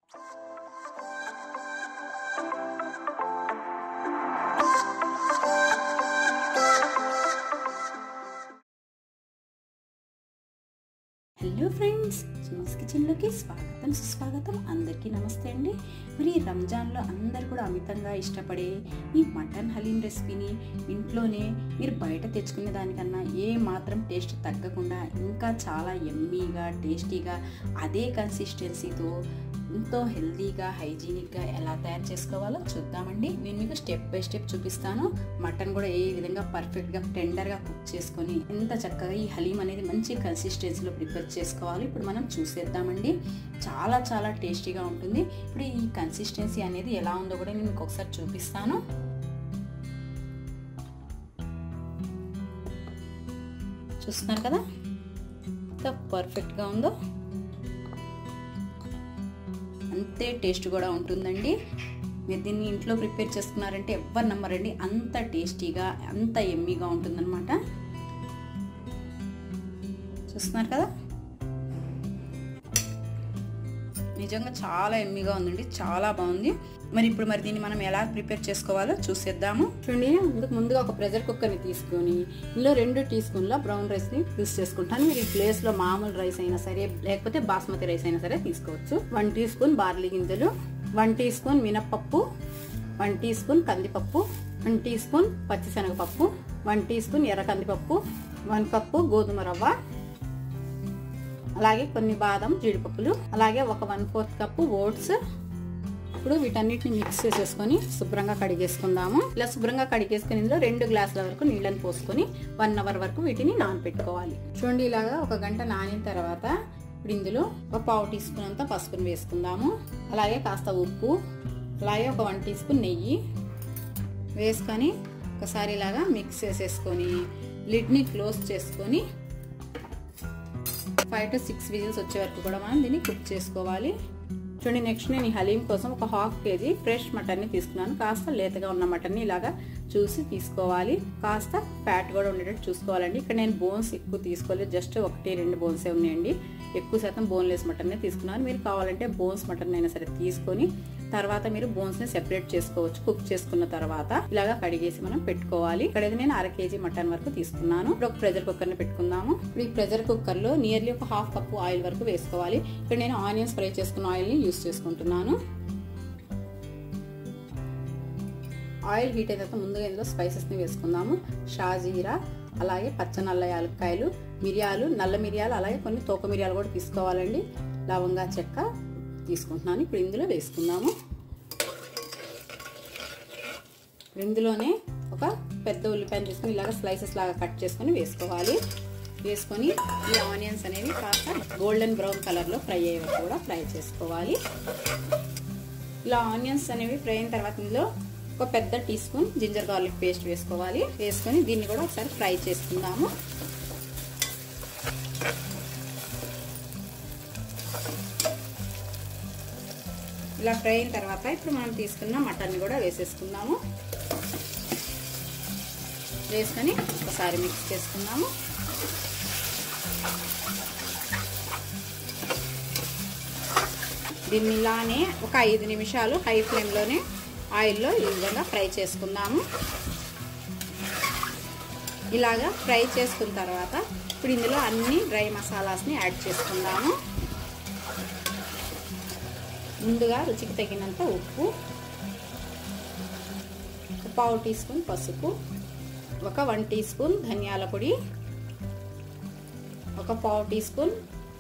Hello friends, Chinni's కిచెన్లోకి స్వాగతం సుస్వాగతం. అందరికీ నమస్తే అండి. మరి రంజాన్లో అందరు కూడా అమితంగా ఇష్టపడే ఈ మటన్ హలీం రెసిపీని ఇంట్లోనే మీరు బయట తెచ్చుకునే దానికన్నా ఏ మాత్రం టేస్ట్ తగ్గకుండా ఇంకా చాలా యమ్మీగా టేస్టీగా అదే కన్సిస్టెన్సీతో ఎంతో హెల్తీగా హైజీనిక్గా ఎలా తయారు చేసుకోవాలో చూద్దామండి. నేను మీకు స్టెప్ బై స్టెప్ చూపిస్తాను. మటన్ కూడా ఏ విధంగా పర్ఫెక్ట్గా టెండర్గా కుక్ చేసుకొని ఎంత చక్కగా ఈ హలీం అనేది మంచి కన్సిస్టెన్సీలో ప్రిపేర్ చేసుకోవాలి ఇప్పుడు మనం చూసేద్దామండి. చాలా చాలా టేస్టీగా ఉంటుంది. ఇప్పుడు ఈ కన్సిస్టెన్సీ అనేది ఎలా ఉందో కూడా నేను మీకు ఒకసారి చూపిస్తాను. చూస్తున్నారు కదా ఎంత పర్ఫెక్ట్గా ఉందో, అంతే టేస్ట్ కూడా ఉంటుందండి. మీరు దీన్ని ఇంట్లో ప్రిపేర్ చేసుకున్నారంటే ఎవ్వరు నమ్మరండి, అంత టేస్టీగా అంత యమ్మీగా ఉంటుందన్నమాట. చూస్తున్నారు కదా, నిజంగా చాలా యమ్మీగా ఉందండి, చాలా బాగుంది. మరి దీన్ని మనం ఎలా ప్రిపేర్ చేసుకోవాలో చూసేద్దాము. చూడండి, ముందుగా ఒక ప్రెషర్ కుక్కర్ని తీసుకొని ఇందులో 2 టీ స్పూన్ల బ్రౌన్ రైస్ని యూస్ చేసుకుంటాను. మీరు ఈ ప్లేస్లో మామూలు రైస్ అయినా సరే లేకపోతే బాస్మతి రైస్ అయినా సరే తీసుకోవచ్చు. 1 టీ స్పూన్ బార్లీ గింజలు, 1 టీ స్పూన్ మినప్పప్పు, 1 టీ స్పూన్ కందిపప్పు, 1 టీ స్పూన్ పచ్చిశనగపప్పు, 1 టీ స్పూన్ ఎర్ర కందిపప్పు, 1 కప్పు గోధుమ రవ్వ, అలాగే కొన్ని బాదం జీడిపప్పులు, అలాగే ఒక 1/4 కప్పు ఓట్స్. ఇప్పుడు వీటన్నిటిని మిక్స్ చేసేసుకొని శుభ్రంగా కడిగేసుకుందాము. ఇలా శుభ్రంగా కడిగేసుకుని ఇందులో 2 గ్లాసుల వరకు నీళ్ళని పోసుకొని 1 అవర్ వరకు వీటిని నానబెట్టుకోవాలి. చూడండి, ఇలాగా 1 గంట నానిన తర్వాత ఇప్పుడు ఇందులో ఒక 1/2 టీ స్పూన్ అంతా పసుపుని వేసుకుందాము. అలాగే కాస్త ఉప్పు, అలాగే ఒక 1 టీ స్పూన్ నెయ్యి వేసుకొని ఒకసారి ఇలాగా మిక్స్ చేసేసుకొని లిడ్ని క్లోజ్ చేసుకొని 5 to 6 విజిల్స్ వచ్చే వరకు కూడా మనం దీన్ని కుక్ చేసుకోవాలి. చూడండి, నెక్స్ట్ నేను ఈ హలీం కోసం ఒక 1/2 kg ఫ్రెష్ మటన్ని తీసుకున్నాను. కాస్త లేతగా ఉన్న మటన్ని ఇలాగా చూసి తీసుకోవాలి. కాస్త ఫ్యాట్ కూడా ఉండేటట్టు చూసుకోవాలండి. ఇక్కడ నేను బోన్స్ ఎక్కువ తీసుకోలేదు, జస్ట్ 1-2 బోన్సే ఉన్నాయండి. ఎక్కువ శాతం బోన్లెస్ మటన్నే తీసుకున్నాను. మీరు కావాలంటే బోన్స్ మటన్ అయినా సరే తీసుకొని తర్వాత మీరు బోన్స్ ని సెపరేట్ చేసుకోవచ్చు. కుక్ చేసుకున్న తర్వాత ఇలాగా కడిగేసి మనం పెట్టుకోవాలి. ఇక్కడ నేను 1/2 kg మటన్ వరకు తీసుకున్నాను. ఇప్పుడు ఒక ప్రెషర్ కుక్కర్ ని పెట్టుకుందాము. ఇప్పుడు ఈ ప్రెషర్ కుక్కర్ లో నియర్లీ ఒక 1/2 కప్పు ఆయిల్ వరకు వేసుకోవాలి. ఇక్కడ నేను ఆనియన్స్ ఫ్రై చేసుకున్న ఆయిల్ ని యూస్ చేసుకుంటున్నాను. ఆయిల్ హీట్ అయిన తర్వాత ముందుగా ఇందులో స్పైసెస్ ని వేసుకుందాము. షాజీరా, అలాగే పచ్చ నల్ల యాలక్కాయలు, మిరియాలు, నల్ల మిరియాలు, అలాగే కొన్ని తోక మిరియాలు కూడా తీసుకోవాలండి. లవంగా చెక్క తీసుకుంటున్నాను. ఇప్పుడు ఇందులో వేసుకుందాము. ఇందులోనే ఒక పెద్ద ఉల్లిపాయను తీసుకుని ఇలాగ స్లైసెస్ లాగా కట్ చేసుకొని వేసుకోవాలి. వేసుకొని ఈ ఆనియన్స్ అనేవి కాస్త గోల్డెన్ బ్రౌన్ కలర్లో ఫ్రై అయ్యే వరకు కూడా ఫ్రై చేసుకోవాలి. ఇలా ఆనియన్స్ అనేవి ఫ్రై అయిన తర్వాత ఇందులో ఒక పెద్ద teaspoon ginger garlic paste వేసుకోవాలి. వేసుకొని దీన్ని కూడా ఒకసారి ఫ్రై చేసుకుందాము. ఇలా ఫ్రై అయిన తర్వాత ఇప్పుడు మనం తీసుకున్న మటన్ని కూడా వేసేసుకుందాము. వేసుకొని ఒకసారి మిక్స్ చేసుకుందాము. దీన్ని ఇలానే ఒక 5 నిమిషాలు హై ఫ్లేమ్లోనే ఆయిల్లో ఈ విధంగా ఫ్రై చేసుకుందాము. ఇలాగా ఫ్రై చేసుకున్న తర్వాత ఇప్పుడు ఇందులో అన్ని డ్రై మసాలాస్ని యాడ్ చేసుకుందాము. ముందుగా రుచికి తగినంత ఉప్పు, ఒక 1/2 టీ స్పూన్ పసుపు, ఒక 1 టీ స్పూన్ ధనియాల పొడి, ఒక 1/2 టీ స్పూన్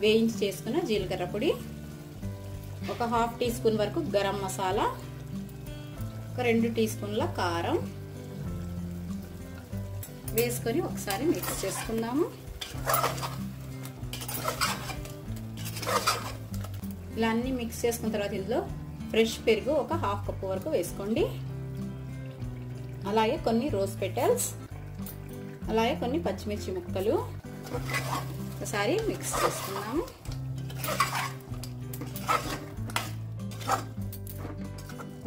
వేయించి చేసుకున్న జీలకర్ర పొడి, ఒక 1/2 టీ స్పూన్ వరకు గరం మసాలా, ఒక 2 టీ స్పూన్ల కారం వేసుకొని ఒకసారి మిక్స్ చేసుకుందాము. ఇలా అన్ని మిక్స్ చేసుకున్న తర్వాత ఇందులో ఫ్రెష్ పెరుగు ఒక 1/2 కప్పు వరకు వేసుకోండి. అలాగే కొన్ని రోజ్ పెటల్స్, అలాగే కొన్ని పచ్చిమిర్చి ముక్కలు ఒకసారి మిక్స్ చేసుకుందాము.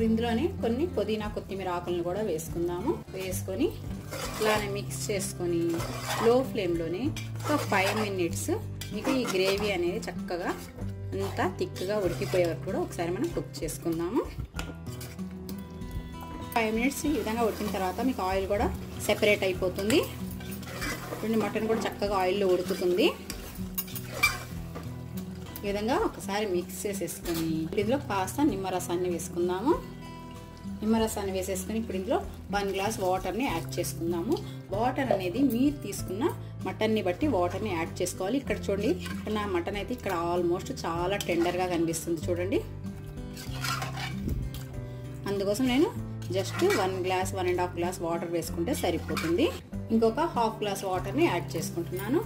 ఇందులోనే కొన్ని పుదీనా కొత్తిమీర ఆకులను కూడా వేసుకుందాము. వేసుకొని ఇలానే మిక్స్ చేసుకొని లో ఫ్లేమ్లోనే ఒక 5 minutes మీకు ఈ గ్రేవీ అనేది చక్కగా అంతా థిక్గా ఉడికిపోయే వరకు కూడా ఒకసారి మనం కుక్ చేసుకుందాము. 5 మినిట్స్ ఈ విధంగా ఉడికిన తర్వాత మీకు ఆయిల్ కూడా సెపరేట్ అయిపోతుంది. చూడండి మటన్ కూడా చక్కగా ఆయిల్లో ఉడుకుతుంది. ఈ విధంగా ఒకసారి మిక్స్ చేసేసుకొని ఇందులో కాస్త నిమ్మరసాన్ని వేసుకుందాము. నిమ్మరసాన్ని వేసేసుకొని ఇప్పుడు ఇందులో 1 గ్లాస్ వాటర్ని యాడ్ చేసుకుందాము. వాటర్ అనేది మీరు తీసుకున్న మటన్ని బట్టి వాటర్ని యాడ్ చేసుకోవాలి. ఇక్కడ చూడండి నా మటన్ అయితే ఇక్కడ ఆల్మోస్ట్ చాలా టెండర్గా కనిపిస్తుంది చూడండి. అందుకోసం నేను జస్ట్ 1 గ్లాస్ 1.5 గ్లాస్ వాటర్ వేసుకుంటే సరిపోతుంది. ఇంకొక 1/2 గ్లాస్ వాటర్ని యాడ్ చేసుకుంటున్నాను.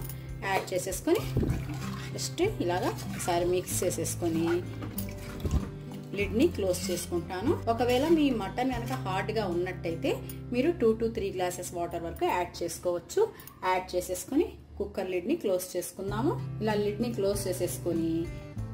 యాడ్ చేసేసుకొని జస్ట్ ఇలాగా ఒకసారి మిక్స్ చేసేసుకొని లిడ్ని క్లోజ్ చేసుకుంటాను. ఒకవేళ మీ మటన్ కనుక హార్డ్గా ఉన్నట్టయితే మీరు 2 to 3 గ్లాసెస్ వాటర్ వరకు యాడ్ చేసుకోవచ్చు. యాడ్ చేసేసుకొని కుక్కర్ లిడ్ని క్లోజ్ చేసుకుందాము. ఇలా లిడ్ని క్లోజ్ చేసేసుకొని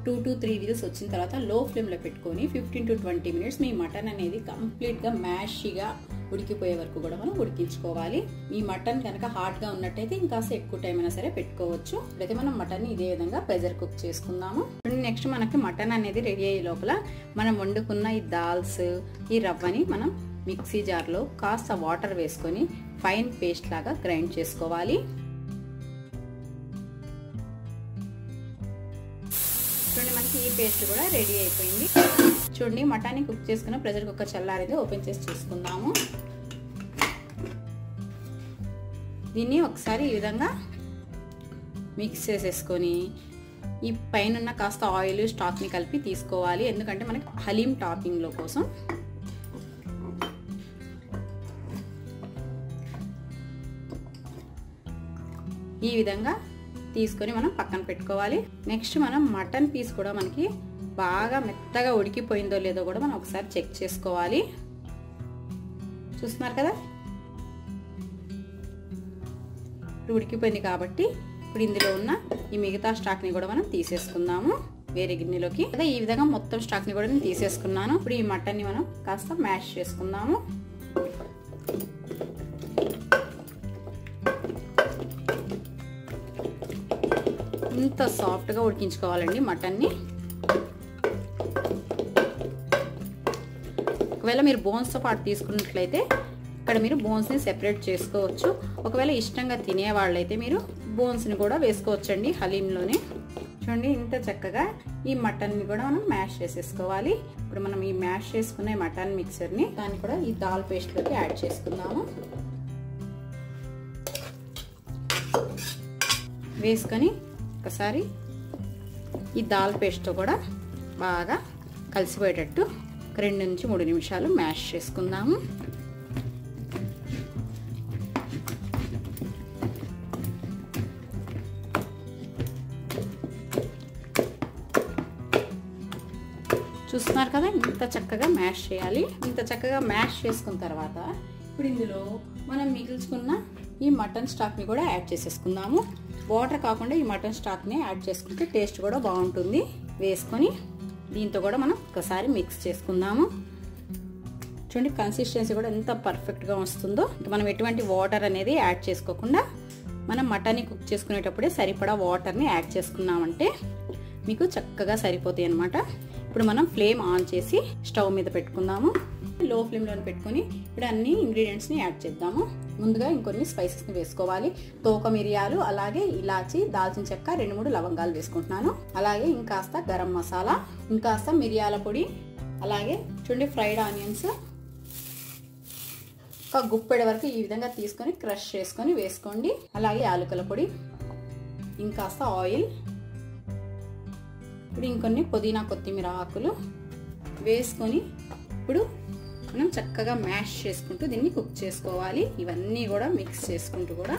2 to 3 విజిల్స్ వచ్చిన తర్వాత లో ఫ్లేమ్లో పెట్టుకొని 15 to 20 మినిట్స్ మీ మటన్ అనేది కంప్లీట్గా మ్యాషీగా ఉడికిపోయే వరకు కూడా మనం ఉడికించుకోవాలి. మీ మటన్ కనుక హార్డ్గా ఉన్నట్టయితే ఇంకాస్త ఎక్కువ టైం అయినా సరే పెట్టుకోవచ్చు. ఇప్పుడైతే మనం మటన్ని ఇదే విధంగా ప్రెజర్ కుక్ చేసుకుందాము. నెక్స్ట్ మనకి మటన్ అనేది రెడీ అయ్యే లోపల మనం వండుకున్న ఈ దాల్స్ ఈ రవ్వని మనం మిక్సీ జార్లో కాస్త వాటర్ వేసుకొని ఫైన్ పేస్ట్ లాగా గ్రైండ్ చేసుకోవాలి. చూడండి మనకి ఈ పేస్ట్ కూడా రెడీ అయిపోయింది. చూడండి మటన్ని కుక్ చేసుకున్న ప్రెషర్ కుక్కర్ చల్లారింది. ఓపెన్ చేసి చూసుకుందాము. దీన్ని ఒకసారి ఈ విధంగా మిక్స్ చేసేసుకొని ఈ పైన కాస్త ఆయిల్ స్టాక్ని కలిపి తీసుకోవాలి. ఎందుకంటే మనకి హలీం టాపింగ్లో కోసం. ఈ విధంగా తీసుకొని మనం పక్కన పెట్టుకోవాలి. నెక్స్ట్ మనం మటన్ పీస్ కూడా మనకి బాగా మెత్తగా ఉడికిపోయిందో లేదో కూడా మనం ఒకసారి చెక్ చేసుకోవాలి. చూస్తున్నారు కదా ఇప్పుడు ఉడికిపోయింది కాబట్టి ఇప్పుడు ఇందులో ఉన్న ఈ మిగతా స్టాక్ని కూడా మనం తీసేసుకుందాము వేరే గిన్నెలోకి. అదే ఈ విధంగా మొత్తం స్టాక్ని కూడా నేను తీసేసుకున్నాను. ఇప్పుడు ఈ మటన్ని మనం కాస్త మ్యాష్ చేసుకుందాము. ఇంత సాఫ్ట్గా ఉడికించుకోవాలండి మటన్ని. ఒకవేళ మీరు బోన్స్తో పాటు తీసుకున్నట్లయితే ఇక్కడ మీరు బోన్స్ని సెపరేట్ చేసుకోవచ్చు. ఒకవేళ ఇష్టంగా తినే వాళ్ళైతే మీరు బోన్స్ని కూడా వేసుకోవచ్చండి హలీంలోనే. చూడండి ఇంత చక్కగా ఈ మటన్ని కూడా మనం మ్యాష్ చేసేసుకోవాలి. ఇప్పుడు మనం ఈ మ్యాష్ చేసుకునే మటన్ మిక్చర్ని దాన్ని కూడా ఈ దాల్ పేస్ట్లోకి యాడ్ చేసుకుందాము. వేసుకొని ఒకసారి ఈ దాల్ పేస్ట్తో కూడా బాగా కలిసిపోయేటట్టు 2 నుంచి 3 నిమిషాలు మ్యాష్ చేసుకుందాము. చూస్తున్నారు కదా ఇంత చక్కగా మ్యాష్ చేయాలి. ఇంత చక్కగా మ్యాష్ చేసుకున్న తర్వాత ఇప్పుడు ఇందులో మనం మిగిల్చుకున్న ఈ మటన్ స్టాక్ని కూడా యాడ్ చేసేసుకుందాము. వాటర్ కాకుండా ఈ మటన్ స్టాక్ని యాడ్ చేసుకుంటే టేస్ట్ కూడా బాగుంటుంది. వేసుకొని దీంతో కూడా మనం ఒకసారి మిక్స్ చేసుకుందాము. చూడండి కన్సిస్టెన్సీ కూడా ఎంత పర్ఫెక్ట్గా వస్తుందో. మనం ఎటువంటి వాటర్ అనేది యాడ్ చేసుకోకుండా మనం మటన్ని కుక్ చేసుకునేటప్పుడే సరిపడా వాటర్ని యాడ్ చేసుకున్నామంటే మీకు చక్కగా సరిపోతాయి అన్నమాట. ఇప్పుడు మనం ఫ్లేమ్ ఆన్ చేసి స్టవ్ మీద పెట్టుకుందాము. లో ఫ్లేమ్లో పెట్టుకొని ఇప్పుడు అన్ని ఇంగ్రీడియంట్స్ని యాడ్ చేద్దాము. ముందుగా ఇంకొన్ని స్పైసెస్ని వేసుకోవాలి. తోక మిరియాలు, అలాగే ఇలాచి, దాల్చిన చెక్క, 2-3 లవంగాలు వేసుకుంటున్నాను. అలాగే ఇంకాస్త గరం మసాలా, ఇంకాస్త మిరియాల పొడి, అలాగే చూడండి ఫ్రైడ్ ఆనియన్స్ ఒక గుప్పెడ వరకు ఈ విధంగా తీసుకొని క్రష్ చేసుకొని వేసుకోండి. అలాగే యాలకుల పొడి, ఇంకాస్త ఆయిల్, ఇప్పుడు ఇంకొన్ని పుదీనా కొత్తిమీర ఆకులు వేసుకొని ఇప్పుడు మనం చక్కగా మ్యాష్ చేసుకుంటూ దీన్ని కుక్ చేసుకోవాలి. ఇవన్నీ కూడా మిక్స్ చేసుకుంటూ కూడా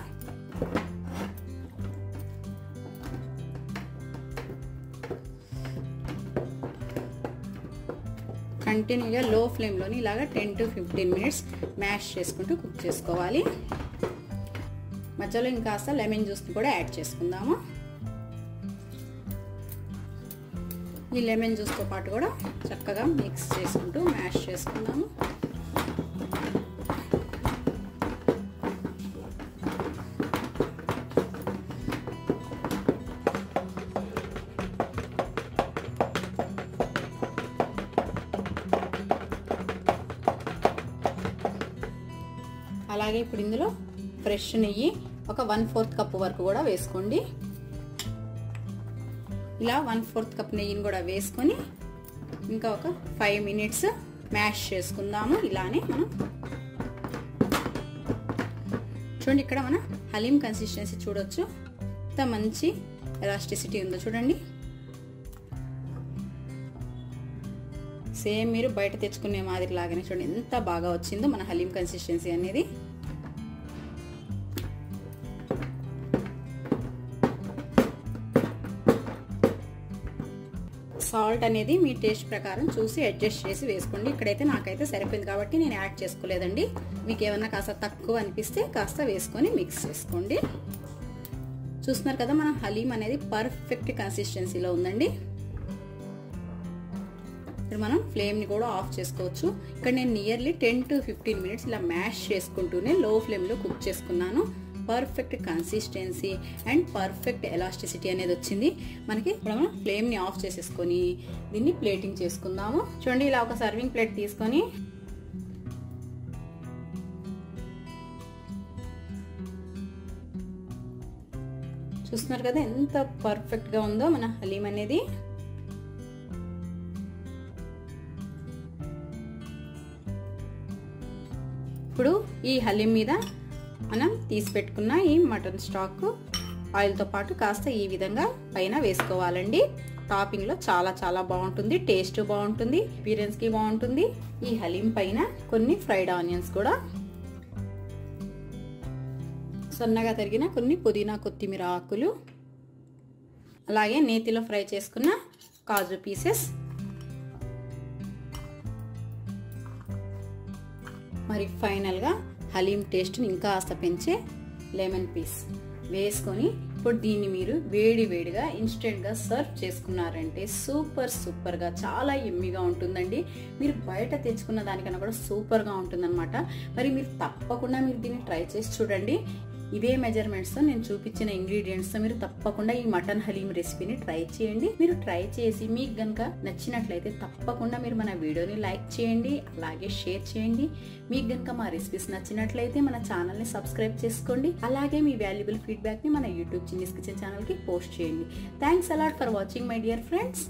కంటిన్యూగా లో ఫ్లేమ్లోని ఇలాగా 10 to 15 మినిట్స్ మ్యాష్ చేసుకుంటూ కుక్ చేసుకోవాలి. మధ్యలో ఇంకాస్త లెమన్ జ్యూస్ని కూడా యాడ్ చేసుకుందాము. ఈ లెమన్ జ్యూస్తో పాటు కూడా చక్కగా మిక్స్ చేసుకుంటూ మ్యాష్ చేసుకుందాము. అలాగే ఇప్పుడు ఇందులో ఫ్రెష్ నెయ్యి ఒక 1/4 కప్పు వరకు కూడా వేసుకోండి. ఇలా 1/4 కప్ నెయ్యిని కూడా వేసుకొని ఇంకా ఒక 5 మినిట్స్ మ్యాష్ చేసుకుందాము. ఇలానే మనం చూడండి, ఇక్కడ మన హలీం కన్సిస్టెన్సీ చూడొచ్చు, ఎంత మంచి ఎలాస్టిసిటీ ఉందో చూడండి. సేమ్ మీరు బయట తెచ్చుకునే మాదిరి లాగానే చూడండి ఎంత బాగా వచ్చిందో మన హలీం కన్సిస్టెన్సీ అనేది. సాల్ట్ అనేది మీ టేస్ట్ ప్రకారం చూసి అడ్జస్ట్ చేసి వేసుకోండి. ఇక్కడైతే నాకైతే సరిపోయింది కాబట్టి నేను యాడ్ చేసుకోలేదండి. మీకు ఏమన్నా కాస్త తక్కువ అనిపిస్తే కాస్త వేసుకొని మిక్స్ చేసుకోండి. చూస్తున్నారు కదా, మన హలీం అనేది పర్ఫెక్ట్ కన్సిస్టెన్సీలో ఉందండి. ఇప్పుడు మనం ఫ్లేమ్ని కూడా ఆఫ్ చేసుకోవచ్చు. ఇక్కడ నేను నియర్లీ 10 to 15 మినిట్స్ ఇలా మ్యాష్ చేసుకుంటూనే లో ఫ్లేమ్లో కుక్ చేసుకున్నాను. Perfect consistency and perfect elasticity అనేది వచ్చింది మనకి. ఇప్పుడు మనం ఫ్లేమ్ని ఆఫ్ చేసేసుకొని దీన్ని ప్లేటింగ్ చేసుకుందాము. చూడండి, ఇలా ఒక సర్వింగ్ ప్లేట్ తీసుకొని చూస్తున్నారు కదా ఎంత పర్ఫెక్ట్గా ఉందో మన హలీం అనేది. ఇప్పుడు ఈ హలీం మీద మనం తీసి పెట్టుకున్న ఈ మటన్ స్టాక్ ఆయిల్తో పాటు కాస్త ఈ విధంగా పైన వేసుకోవాలండి. టాపింగ్లో చాలా చాలా బాగుంటుంది, టేస్ట్ బాగుంటుంది, అపియరెన్స్కి బాగుంటుంది. ఈ హలీం పైన కొన్ని ఫ్రైడ్ ఆనియన్స్ కూడా, సన్నగా తరిగిన కొన్ని పుదీనా కొత్తిమీర ఆకులు, అలాగే నేతిలో ఫ్రై చేసుకున్న కాజు పీసెస్, మరి ఫైనల్గా హలీం టేస్ట్ని ఇంకా కాస్త పెంచే లెమన్ పీస్ వేసుకొని ఇప్పుడు దీన్ని మీరు వేడి వేడిగా ఇన్స్టెంట్గా సర్వ్ చేసుకున్నారంటే సూపర్గా చాలా యమ్మీగా ఉంటుందండి. మీరు బయట తెచ్చుకున్న దానికన్నా కూడా సూపర్గా ఉంటుందన్నమాట. మరి మీరు తప్పకుండా మీరు దీన్ని ట్రై చేసి చూడండి. ఇవే మెజర్మెంట్స్తో నేను చూపించిన ఇంగ్రీడియంట్స్తో మీరు తప్పకుండా ఈ మటన్ హలీం రెసిపీని ట్రై చేయండి. మీరు ట్రై చేసి మీకు గనుక నచ్చినట్లయితే తప్పకుండా మీరు మన వీడియోని లైక్ చేయండి, అలాగే షేర్ చేయండి. మీకు గనుక మా రెసిపీస్ నచ్చినట్లయితే మన ఛానల్ని సబ్స్క్రైబ్ చేసుకోండి. అలాగే మీ వాల్యుబుల్ ఫీడ్బ్యాక్ని మన యూట్యూబ్ చిన్నీస్ కిచెన్ ఛానల్కి పోస్ట్ చేయండి. Thanks a lot for watching my dear friends.